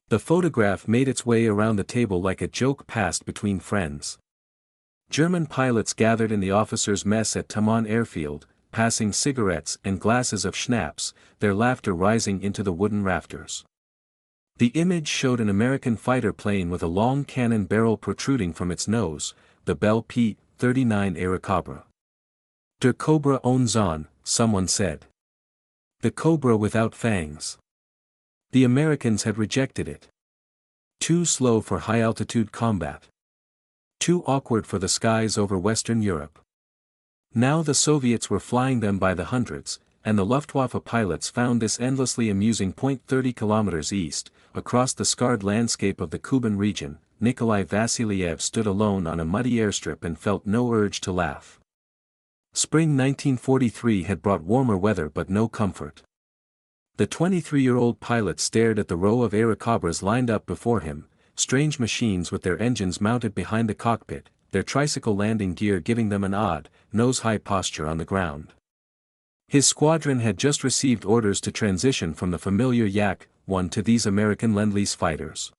The photograph made its way around the table like a joke passed between friends. German pilots gathered in the officers' mess at Taman Airfield, passing cigarettes and glasses of schnapps, their laughter rising into the wooden rafters. The image showed an American fighter plane with a long cannon barrel protruding from its nose, the Bell P-39 Airacobra. Der Cobra ohne Zahn, someone said. The Cobra without fangs. The Americans had rejected it. Too slow for high-altitude combat. Too awkward for the skies over Western Europe. Now the Soviets were flying them by the hundreds, and the Luftwaffe pilots found this endlessly amusing. 30 kilometers east, across the scarred landscape of the Kuban region, Nikolai Vasilyev stood alone on a muddy airstrip and felt no urge to laugh. Spring 1943 had brought warmer weather but no comfort. The 23-year-old pilot stared at the row of Airacobras lined up before him, strange machines with their engines mounted behind the cockpit, their tricycle landing gear giving them an odd, nose-high posture on the ground. His squadron had just received orders to transition from the familiar Yak-1 to these American Lend-Lease fighters.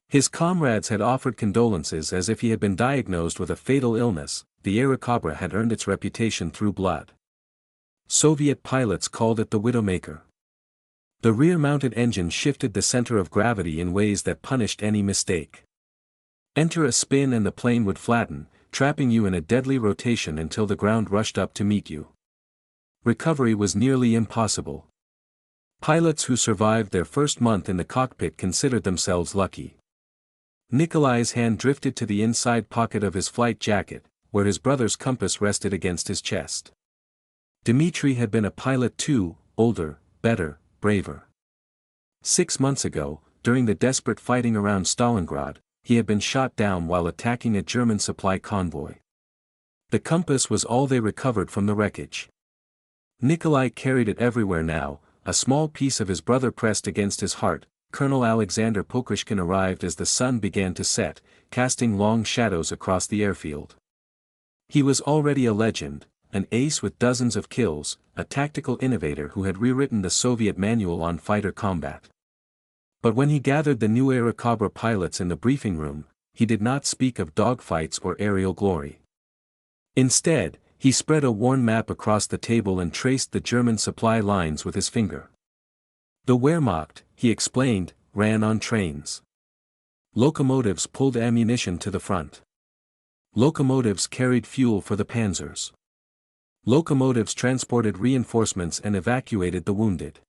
His comrades had offered condolences as if he had been diagnosed with a fatal illness. The Airacobra had earned its reputation through blood. Soviet pilots called it the Widowmaker. The rear-mounted engine shifted the center of gravity in ways that punished any mistake. Enter a spin and the plane would flatten, trapping you in a deadly rotation until the ground rushed up to meet you. Recovery was nearly impossible. Pilots who survived their first month in the cockpit considered themselves lucky. Nikolai's hand drifted to the inside pocket of his flight jacket, where his brother's compass rested against his chest. Dmitri had been a pilot too, older, better, braver. 6 months ago, during the desperate fighting around Stalingrad, he had been shot down while attacking a German supply convoy. The compass was all they recovered from the wreckage. Nikolai carried it everywhere now, a small piece of his brother pressed against his heart. Colonel Alexander Pokryshkin arrived as the sun began to set, casting long shadows across the airfield. He was already a legend, an ace with dozens of kills, a tactical innovator who had rewritten the Soviet manual on fighter combat. But when he gathered the new Airacobra pilots in the briefing room, he did not speak of dogfights or aerial glory. Instead, he spread a worn map across the table and traced the German supply lines with his finger. The Wehrmacht, he explained, ran on trains. Locomotives pulled ammunition to the front. Locomotives carried fuel for the panzers. Locomotives transported reinforcements and evacuated the wounded.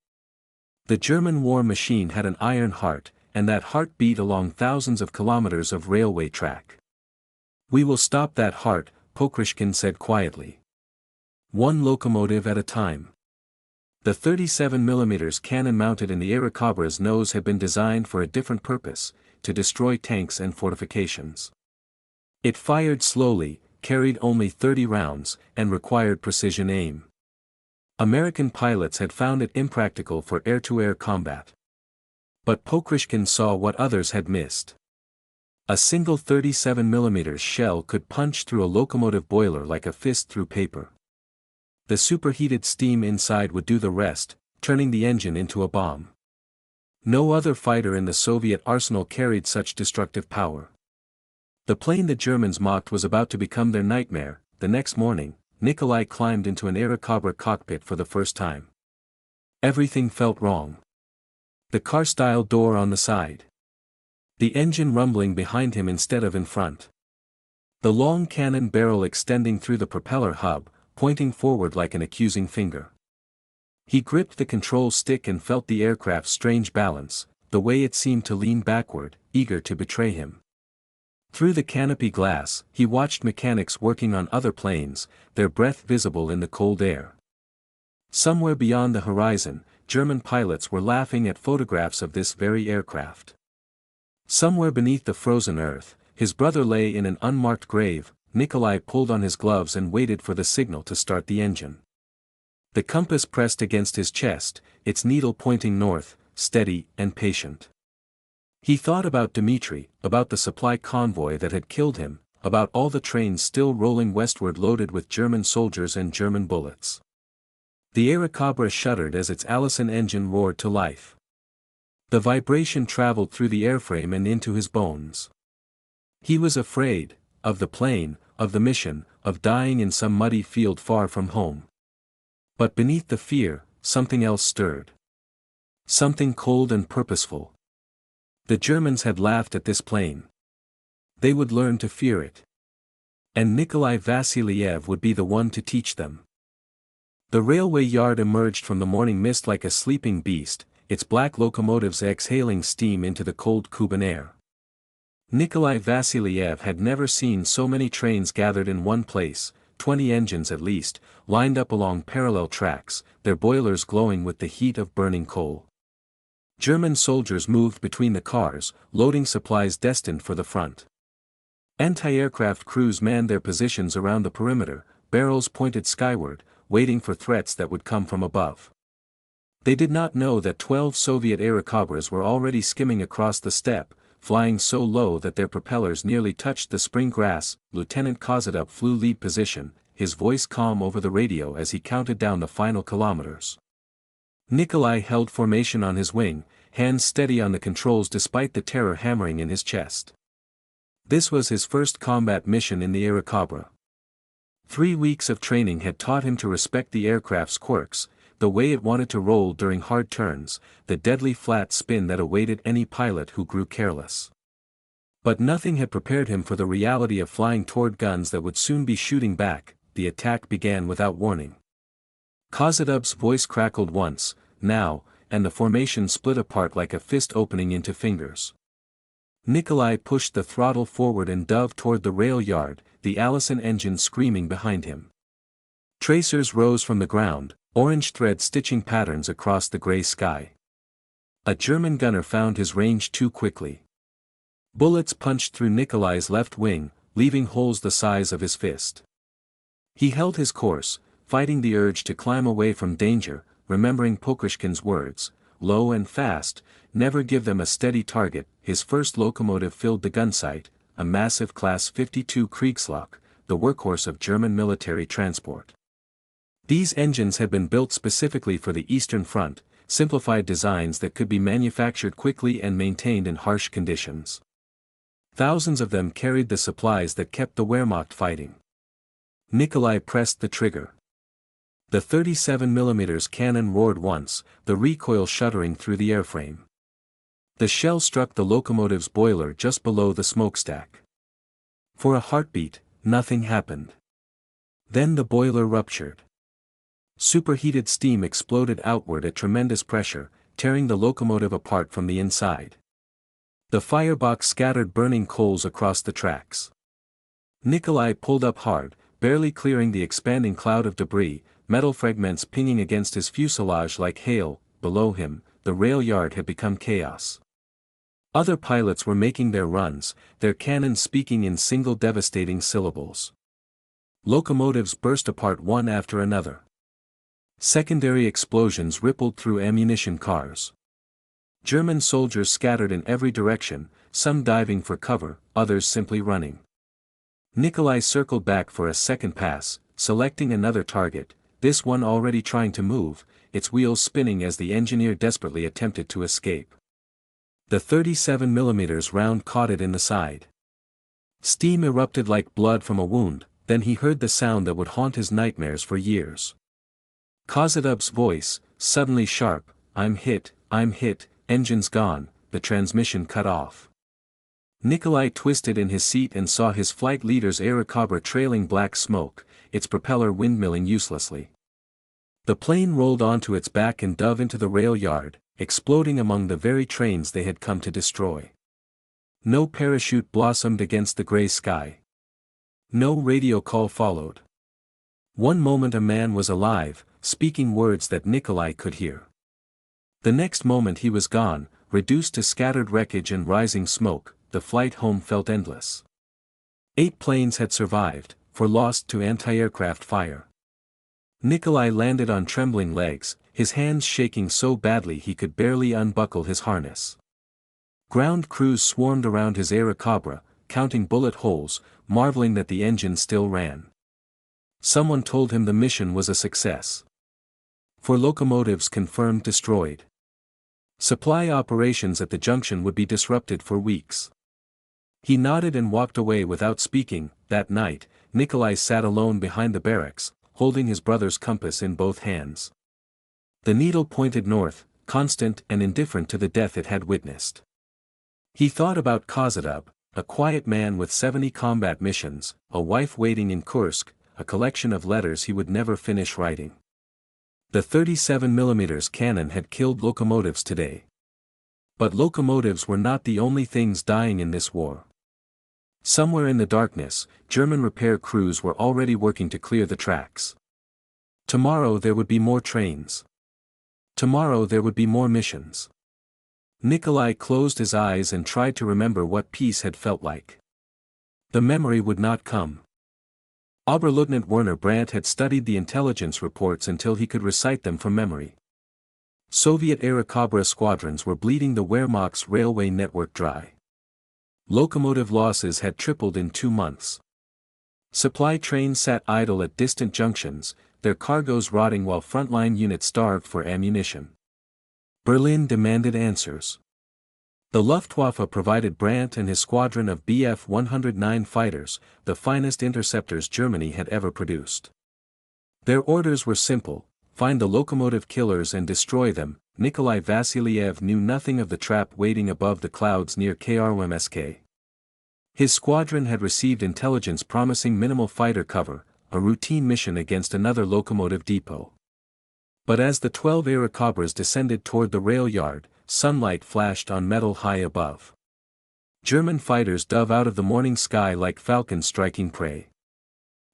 The German war machine had an iron heart, and that heart beat along thousands of kilometers of railway track. "We will stop that heart," Pokryshkin said quietly. "One locomotive at a time." The 37mm cannon mounted in the Airacobra's nose had been designed for a different purpose, to destroy tanks and fortifications. It fired slowly, carried only 30 rounds, and required precision aim. American pilots had found it impractical for air-to-air combat. But Pokryshkin saw what others had missed. A single 37mm shell could punch through a locomotive boiler like a fist through paper. The superheated steam inside would do the rest, turning the engine into a bomb. No other fighter in the Soviet arsenal carried such destructive power. The plane the Germans mocked was about to become their nightmare. The next morning, Nikolai climbed into an Airacobra cockpit for the first time. Everything felt wrong. The car-style door on the side. The engine rumbling behind him instead of in front. The long cannon barrel extending through the propeller hub, pointing forward like an accusing finger. He gripped the control stick and felt the aircraft's strange balance, the way it seemed to lean backward, eager to betray him. Through the canopy glass, he watched mechanics working on other planes, their breath visible in the cold air. Somewhere beyond the horizon, German pilots were laughing at photographs of this very aircraft. Somewhere beneath the frozen earth, his brother lay in an unmarked grave. Nikolai pulled on his gloves and waited for the signal to start the engine. The compass pressed against his chest, its needle pointing north, steady and patient. He thought about Dmitri, about the supply convoy that had killed him, about all the trains still rolling westward loaded with German soldiers and German bullets. The Airacobra shuddered as its Allison engine roared to life. The vibration traveled through the airframe and into his bones. He was afraid, of the plane, of the mission, of dying in some muddy field far from home. But beneath the fear, something else stirred. Something cold and purposeful. The Germans had laughed at this plane. They would learn to fear it. And Nikolai Vassiliev would be the one to teach them. The railway yard emerged from the morning mist like a sleeping beast, its black locomotives exhaling steam into the cold Cuban air. Nikolai Vassiliev had never seen so many trains gathered in one place, 20 engines at least, lined up along parallel tracks, their boilers glowing with the heat of burning coal. German soldiers moved between the cars, loading supplies destined for the front. Anti-aircraft crews manned their positions around the perimeter, barrels pointed skyward, waiting for threats that would come from above. They did not know that 12 Soviet Airacobras were already skimming across the steppe, flying so low that their propellers nearly touched the spring grass. Lieutenant Kozadov flew lead position, his voice calm over the radio as he counted down the final kilometers. Nikolai held formation on his wing, hands steady on the controls despite the terror hammering in his chest. This was his first combat mission in the Airacobra. 3 weeks of training had taught him to respect the aircraft's quirks, the way it wanted to roll during hard turns, the deadly flat spin that awaited any pilot who grew careless. But nothing had prepared him for the reality of flying toward guns that would soon be shooting back. The attack began without warning. Kozadov's voice crackled once, now, and the formation split apart like a fist opening into fingers. Nikolai pushed the throttle forward and dove toward the rail yard, the Allison engine screaming behind him. Tracers rose from the ground, orange thread stitching patterns across the gray sky. A German gunner found his range too quickly. Bullets punched through Nikolai's left wing, leaving holes the size of his fist. He held his course, fighting the urge to climb away from danger, remembering Pokrishkin's words, low and fast, never give them a steady target. His first locomotive filled the gun sight, a massive Class 52 Kriegslok, the workhorse of German military transport. These engines had been built specifically for the Eastern Front, simplified designs that could be manufactured quickly and maintained in harsh conditions. Thousands of them carried the supplies that kept the Wehrmacht fighting. Nikolai pressed the trigger. The 37mm cannon roared once, the recoil shuddering through the airframe. The shell struck the locomotive's boiler just below the smokestack. For a heartbeat, nothing happened. Then the boiler ruptured. Superheated steam exploded outward at tremendous pressure, tearing the locomotive apart from the inside. The firebox scattered burning coals across the tracks. Nikolai pulled up hard, barely clearing the expanding cloud of debris, metal fragments pinging against his fuselage like hail. Below him, the rail yard had become chaos. Other pilots were making their runs, their cannons speaking in single devastating syllables. Locomotives burst apart one after another. Secondary explosions rippled through ammunition cars. German soldiers scattered in every direction, some diving for cover, others simply running. Nikolai circled back for a second pass, selecting another target, this one already trying to move, its wheels spinning as the engineer desperately attempted to escape. The 37mm round caught it in the side. Steam erupted like blood from a wound, then he heard the sound that would haunt his nightmares for years. Kozadov's voice, suddenly sharp, I'm hit, engines gone, the transmission cut off. Nikolai twisted in his seat and saw his flight leader's Airacobra trailing black smoke, its propeller windmilling uselessly. The plane rolled onto its back and dove into the rail yard, exploding among the very trains they had come to destroy. No parachute blossomed against the gray sky. No radio call followed. One moment a man was alive, speaking words that Nikolai could hear. The next moment he was gone, reduced to scattered wreckage and rising smoke. The flight home felt endless. 8 planes had survived, for lost to anti-aircraft fire. Nikolai landed on trembling legs, his hands shaking so badly he could barely unbuckle his harness. Ground crews swarmed around his Airacobra, counting bullet holes, marveling that the engine still ran. Someone told him the mission was a success. 4 locomotives confirmed destroyed. Supply operations at the junction would be disrupted for weeks. He nodded and walked away without speaking. That night, Nikolai sat alone behind the barracks, holding his brother's compass in both hands. The needle pointed north, constant and indifferent to the death it had witnessed. He thought about Kozadub, a quiet man with 70 combat missions, a wife waiting in Kursk, a collection of letters he would never finish writing. The 37mm cannon had killed locomotives today. But locomotives were not the only things dying in this war. Somewhere in the darkness, German repair crews were already working to clear the tracks. Tomorrow there would be more trains. Tomorrow there would be more missions. Nikolai closed his eyes and tried to remember what peace had felt like. The memory would not come. Oberleutnant Werner Brandt had studied the intelligence reports until he could recite them from memory. Soviet Airacobra squadrons were bleeding the Wehrmacht's railway network dry. Locomotive losses had tripled in 2 months. Supply trains sat idle at distant junctions, their cargoes rotting while frontline units starved for ammunition. Berlin demanded answers. The Luftwaffe provided Brandt and his squadron of Bf 109 fighters, the finest interceptors Germany had ever produced. Their orders were simple: find the locomotive killers and destroy them. Nikolai Vassiliev knew nothing of the trap waiting above the clouds near Kromsk. His squadron had received intelligence promising minimal fighter cover, a routine mission against another locomotive depot. But as the 12 Airacobras descended toward the rail yard, sunlight flashed on metal high above. German fighters dove out of the morning sky like falcons striking prey.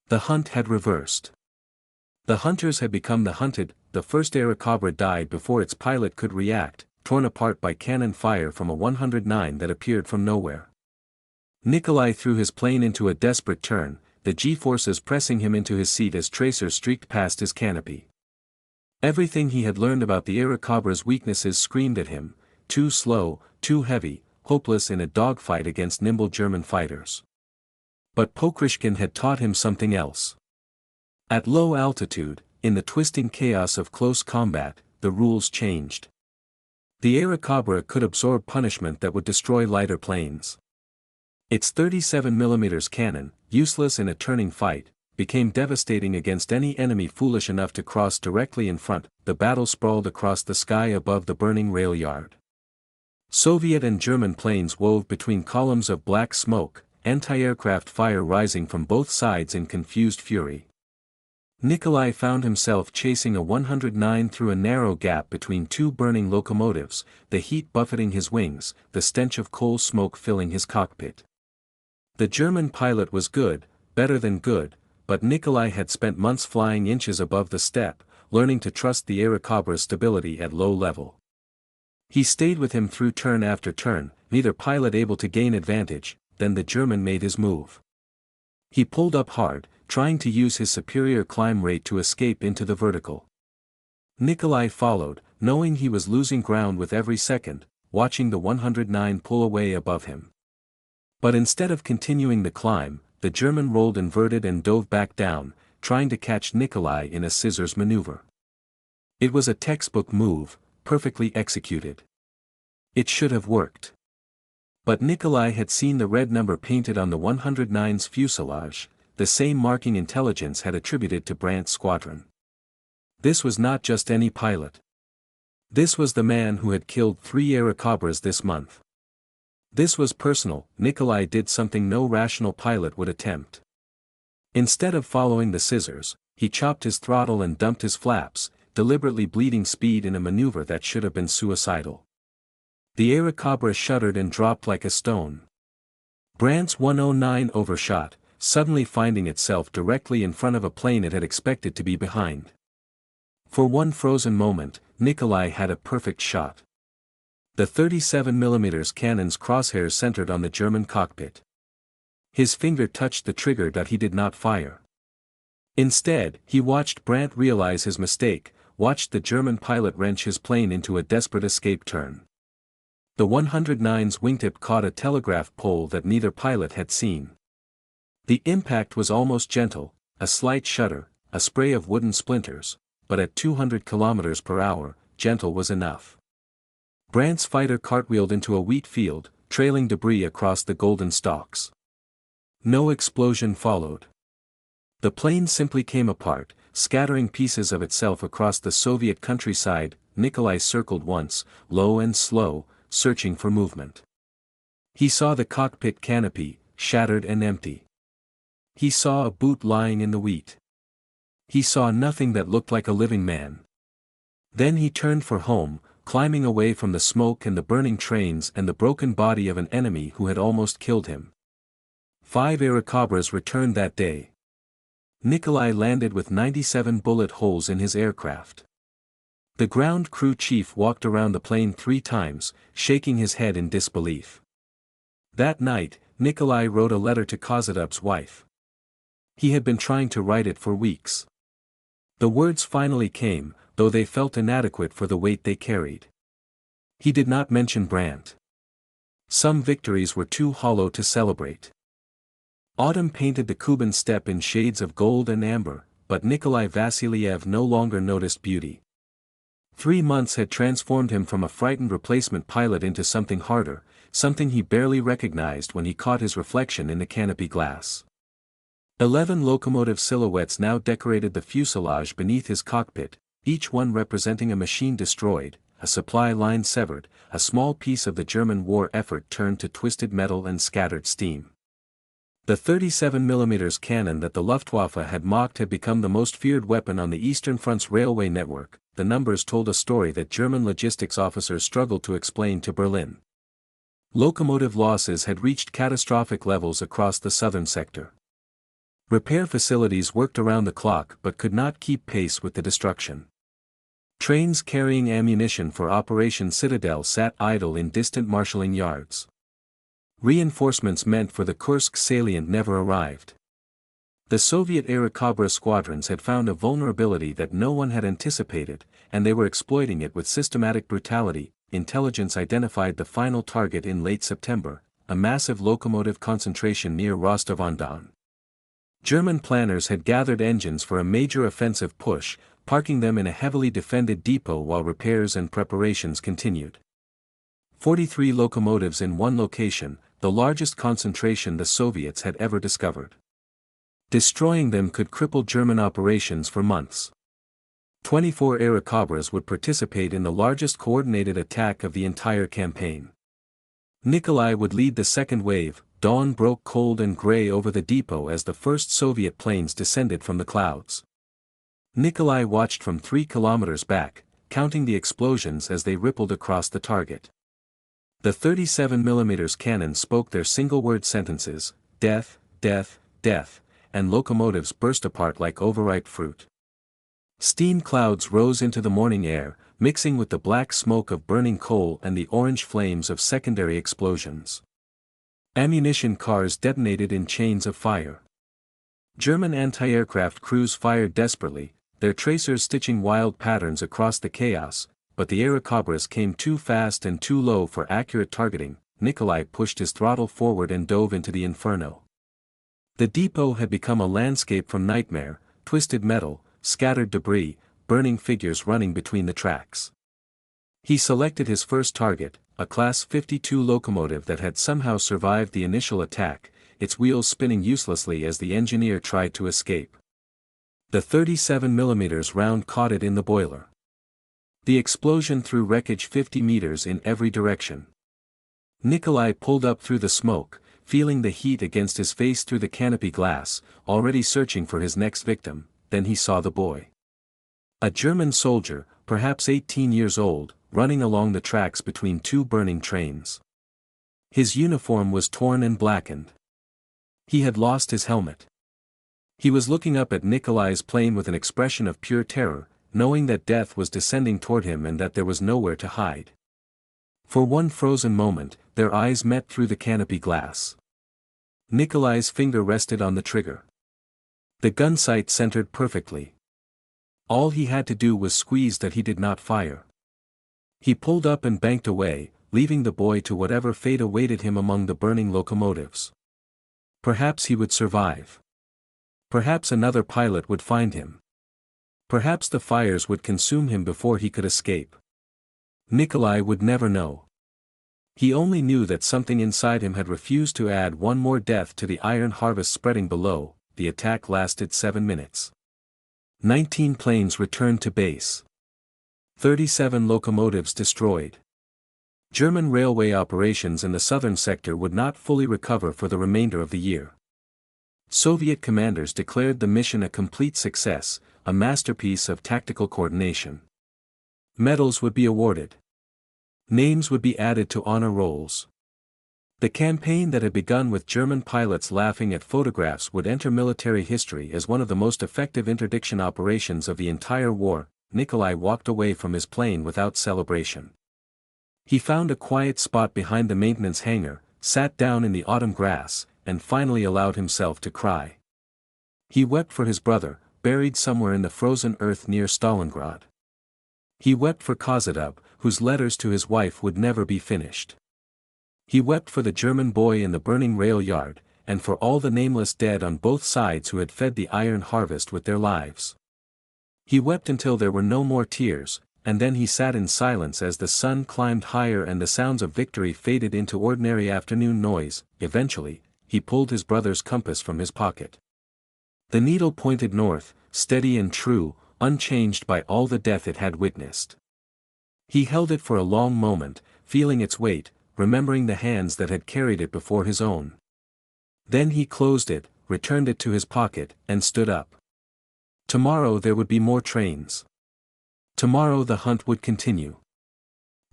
The hunt had reversed. The hunters had become the hunted. The first Airacobra died before its pilot could react, torn apart by cannon fire from a 109 that appeared from nowhere. Nikolai threw his plane into a desperate turn, the G-forces pressing him into his seat as tracers streaked past his canopy. Everything he had learned about the Airacobra's weaknesses screamed at him: too slow, too heavy, hopeless in a dogfight against nimble German fighters. But Pokrishkin had taught him something else. At low altitude, in the twisting chaos of close combat, the rules changed. The Airacobra could absorb punishment that would destroy lighter planes. Its 37mm cannon, useless in a turning fight, became devastating against any enemy foolish enough to cross directly in front. The battle sprawled across the sky above the burning rail yard. Soviet and German planes wove between columns of black smoke, anti-aircraft fire rising from both sides in confused fury. Nikolai found himself chasing a 109 through a narrow gap between 2 burning locomotives, the heat buffeting his wings, the stench of coal smoke filling his cockpit. The German pilot was good, better than good, but Nikolai had spent months flying inches above the steppe, learning to trust the Airacobra's stability at low level. He stayed with him through turn after turn, neither pilot able to gain advantage. Then the German made his move. He pulled up hard, trying to use his superior climb rate to escape into the vertical. Nikolai followed, knowing he was losing ground with every second, watching the 109 pull away above him. But instead of continuing the climb, the German rolled inverted and dove back down, trying to catch Nikolai in a scissors maneuver. It was a textbook move, perfectly executed. It should have worked. But Nikolai had seen the red number painted on the 109's fuselage, the same marking intelligence had attributed to Brandt's squadron. This was not just any pilot. This was the man who had killed 3 Airacobras this month. This was personal. Nikolai did something no rational pilot would attempt. Instead of following the scissors, he chopped his throttle and dumped his flaps, deliberately bleeding speed in a maneuver that should have been suicidal. The Airacobra shuddered and dropped like a stone. Brandt's 109 overshot, suddenly finding itself directly in front of a plane it had expected to be behind. For one frozen moment, Nikolai had a perfect shot. The 37mm cannon's crosshairs centered on the German cockpit. His finger touched the trigger but he did not fire. Instead, he watched Brandt realize his mistake, watched the German pilot wrench his plane into a desperate escape turn. The 109's wingtip caught a telegraph pole that neither pilot had seen. The impact was almost gentle, a slight shudder, a spray of wooden splinters, but at 200 km/h, gentle was enough. Brandt's fighter cartwheeled into a wheat field, trailing debris across the golden stalks. No explosion followed. The plane simply came apart, scattering pieces of itself across the Soviet countryside. Nikolai circled once, low and slow, searching for movement. He saw the cockpit canopy, shattered and empty. He saw a boot lying in the wheat. He saw nothing that looked like a living man. Then he turned for home, climbing away from the smoke and the burning trains and the broken body of an enemy who had almost killed him. 5 Airacobras returned that day. Nikolai landed with 97 bullet holes in his aircraft. The ground crew chief walked around the plane 3 times, shaking his head in disbelief. That night, Nikolai wrote a letter to Kozadub's wife. He had been trying to write it for weeks. The words finally came, though they felt inadequate for the weight they carried. He did not mention Brandt. Some victories were too hollow to celebrate. Autumn painted the Kuban steppe in shades of gold and amber, but Nikolai Vassiliev no longer noticed beauty. 3 months had transformed him from a frightened replacement pilot into something harder, something he barely recognized when he caught his reflection in the canopy glass. 11 locomotive silhouettes now decorated the fuselage beneath his cockpit, each one representing a machine destroyed, a supply line severed, a small piece of the German war effort turned to twisted metal and scattered steam. The 37mm cannon that the Luftwaffe had mocked had become the most feared weapon on the Eastern Front's railway network. The numbers told a story that German logistics officers struggled to explain to Berlin. Locomotive losses had reached catastrophic levels across the southern sector. Repair facilities worked around the clock but could not keep pace with the destruction. Trains carrying ammunition for Operation Citadel sat idle in distant marshalling yards. Reinforcements meant for the Kursk salient never arrived. The Soviet Airacobra squadrons had found a vulnerability that no one had anticipated, and they were exploiting it with systematic brutality. Intelligence identified the final target in late September, a massive locomotive concentration near Rostov-on-Don. German planners had gathered engines for a major offensive push, parking them in a heavily defended depot while repairs and preparations continued. 43 locomotives in one location, the largest concentration the Soviets had ever discovered. Destroying them could cripple German operations for months. 24 Airacobras would participate in the largest coordinated attack of the entire campaign. Nikolai would lead the second wave. Dawn broke cold and gray over the depot as the first Soviet planes descended from the clouds. Nikolai watched from 3 kilometers back, counting the explosions as they rippled across the target. The 37mm cannon spoke their single-word sentences, death, death, death, and locomotives burst apart like overripe fruit. Steam clouds rose into the morning air, mixing with the black smoke of burning coal and the orange flames of secondary explosions. Ammunition cars detonated in chains of fire. German anti-aircraft crews fired desperately, their tracers stitching wild patterns across the chaos, but the Airacobras came too fast and too low for accurate targeting. Nikolai pushed his throttle forward and dove into the inferno. The depot had become a landscape from nightmare, twisted metal, scattered debris, burning figures running between the tracks. He selected his first target, a Class 52 locomotive that had somehow survived the initial attack, its wheels spinning uselessly as the engineer tried to escape. The 37mm round caught it in the boiler. The explosion threw wreckage 50 meters in every direction. Nikolai pulled up through the smoke, feeling the heat against his face through the canopy glass, already searching for his next victim. Then he saw the boy. A German soldier, perhaps 18 years old, running along the tracks between 2 burning trains. His uniform was torn and blackened. He had lost his helmet. He was looking up at Nikolai's plane with an expression of pure terror, knowing that death was descending toward him and that there was nowhere to hide. For one frozen moment, their eyes met through the canopy glass. Nikolai's finger rested on the trigger. The gun sight centered perfectly. All he had to do was squeeze that he did not fire. He pulled up and banked away, leaving the boy to whatever fate awaited him among the burning locomotives. Perhaps he would survive. Perhaps another pilot would find him. Perhaps the fires would consume him before he could escape. Nikolai would never know. He only knew that something inside him had refused to add one more death to the iron harvest spreading below. The attack lasted 7 minutes. 19 planes returned to base. 37 locomotives destroyed. German railway operations in the southern sector would not fully recover for the remainder of the year. Soviet commanders declared the mission a complete success, a masterpiece of tactical coordination. Medals would be awarded. Names would be added to honor rolls. The campaign that had begun with German pilots laughing at photographs would enter military history as one of the most effective interdiction operations of the entire war. Nikolai walked away from his plane without celebration. He found a quiet spot behind the maintenance hangar, sat down in the autumn grass, and finally allowed himself to cry. He wept for his brother, buried somewhere in the frozen earth near Stalingrad. He wept for Kozadub, whose letters to his wife would never be finished. He wept for the German boy in the burning rail yard, and for all the nameless dead on both sides who had fed the iron harvest with their lives. He wept until there were no more tears, and then he sat in silence as the sun climbed higher and the sounds of victory faded into ordinary afternoon noise. Eventually, he pulled his brother's compass from his pocket. The needle pointed north, steady and true, unchanged by all the death it had witnessed. He held it for a long moment, feeling its weight, remembering the hands that had carried it before his own. Then he closed it, returned it to his pocket, and stood up. Tomorrow there would be more trains. Tomorrow the hunt would continue.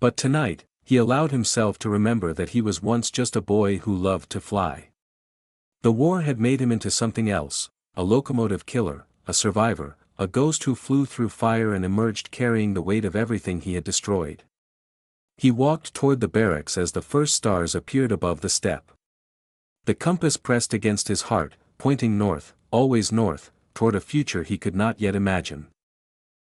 But tonight, he allowed himself to remember that he was once just a boy who loved to fly. The war had made him into something else, a locomotive killer, a survivor, a ghost who flew through fire and emerged carrying the weight of everything he had destroyed. He walked toward the barracks as the first stars appeared above the steppe. The compass pressed against his heart, pointing north, always north, toward a future he could not yet imagine.